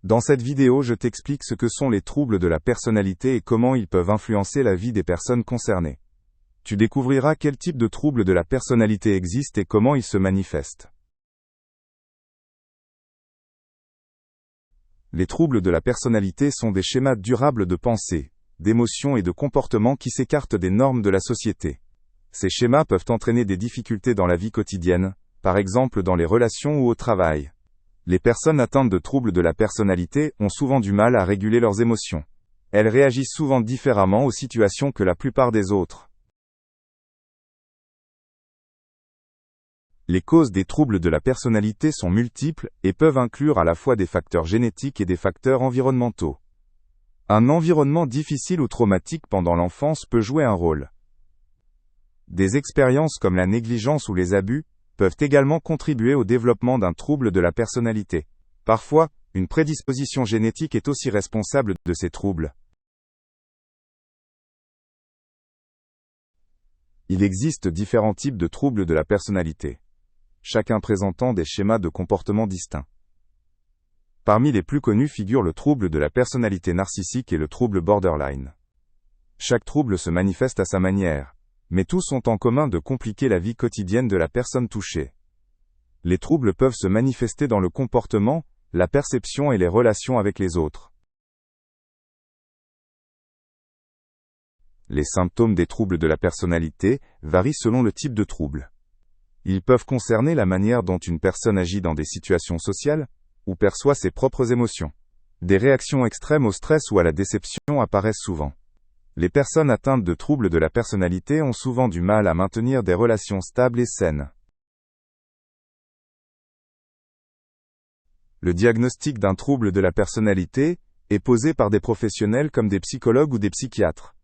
Dans cette vidéo, je t'explique ce que sont les troubles de la personnalité et comment ils peuvent influencer la vie des personnes concernées. Tu découvriras quel type de troubles de la personnalité existent et comment ils se manifestent. Les troubles de la personnalité sont des schémas durables de pensée, d'émotions et de comportement qui s'écartent des normes de la société. Ces schémas peuvent entraîner des difficultés dans la vie quotidienne, par exemple dans les relations ou au travail. Les personnes atteintes de troubles de la personnalité ont souvent du mal à réguler leurs émotions. Elles réagissent souvent différemment aux situations que la plupart des autres. Les causes des troubles de la personnalité sont multiples et peuvent inclure à la fois des facteurs génétiques et des facteurs environnementaux. Un environnement difficile ou traumatique pendant l'enfance peut jouer un rôle. Des expériences comme la négligence ou les abus peuvent également contribuer au développement d'un trouble de la personnalité. Parfois, une prédisposition génétique est aussi responsable de ces troubles. Il existe différents types de troubles de la personnalité, chacun présentant des schémas de comportement distincts. Parmi les plus connus figurent le trouble de la personnalité narcissique et le trouble borderline. Chaque trouble se manifeste à sa manière, mais tous ont en commun de compliquer la vie quotidienne de la personne touchée. Les troubles peuvent se manifester dans le comportement, la perception et les relations avec les autres. Les symptômes des troubles de la personnalité varient selon le type de trouble. Ils peuvent concerner la manière dont une personne agit dans des situations sociales, ou perçoit ses propres émotions. Des réactions extrêmes au stress ou à la déception apparaissent souvent. Les personnes atteintes de troubles de la personnalité ont souvent du mal à maintenir des relations stables et saines. Le diagnostic d'un trouble de la personnalité est posé par des professionnels comme des psychologues ou des psychiatres.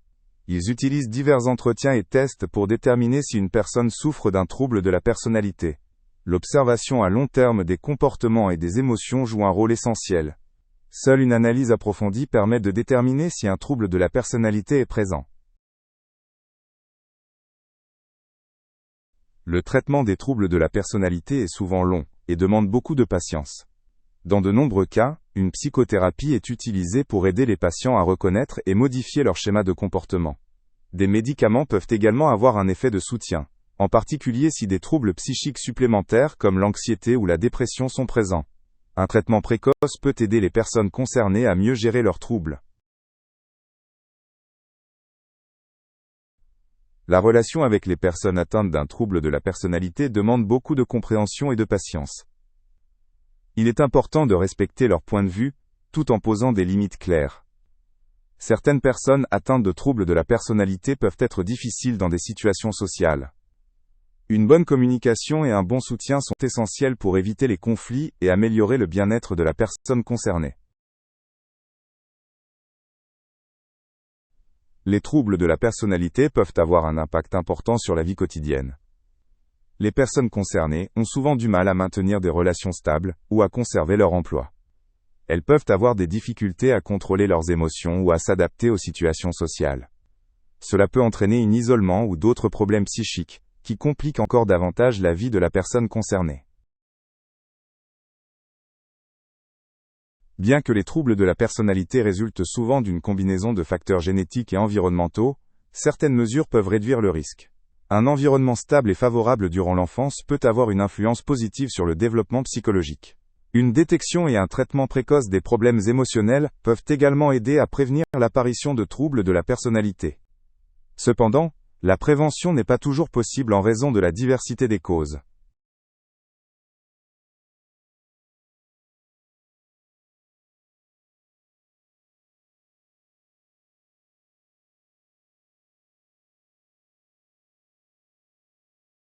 Ils utilisent divers entretiens et tests pour déterminer si une personne souffre d'un trouble de la personnalité. L'observation à long terme des comportements et des émotions joue un rôle essentiel. Seule une analyse approfondie permet de déterminer si un trouble de la personnalité est présent. Le traitement des troubles de la personnalité est souvent long et demande beaucoup de patience. Dans de nombreux cas, une psychothérapie est utilisée pour aider les patients à reconnaître et modifier leur schéma de comportement. Des médicaments peuvent également avoir un effet de soutien, en particulier si des troubles psychiques supplémentaires comme l'anxiété ou la dépression sont présents. Un traitement précoce peut aider les personnes concernées à mieux gérer leurs troubles. La relation avec les personnes atteintes d'un trouble de la personnalité demande beaucoup de compréhension et de patience. Il est important de respecter leur point de vue, tout en posant des limites claires. Certaines personnes atteintes de troubles de la personnalité peuvent être difficiles dans des situations sociales. Une bonne communication et un bon soutien sont essentiels pour éviter les conflits et améliorer le bien-être de la personne concernée. Les troubles de la personnalité peuvent avoir un impact important sur la vie quotidienne. Les personnes concernées ont souvent du mal à maintenir des relations stables ou à conserver leur emploi. Elles peuvent avoir des difficultés à contrôler leurs émotions ou à s'adapter aux situations sociales. Cela peut entraîner un isolement ou d'autres problèmes psychiques, qui compliquent encore davantage la vie de la personne concernée. Bien que les troubles de la personnalité résultent souvent d'une combinaison de facteurs génétiques et environnementaux, certaines mesures peuvent réduire le risque. Un environnement stable et favorable durant l'enfance peut avoir une influence positive sur le développement psychologique. Une détection et un traitement précoce des problèmes émotionnels peuvent également aider à prévenir l'apparition de troubles de la personnalité. Cependant, la prévention n'est pas toujours possible en raison de la diversité des causes.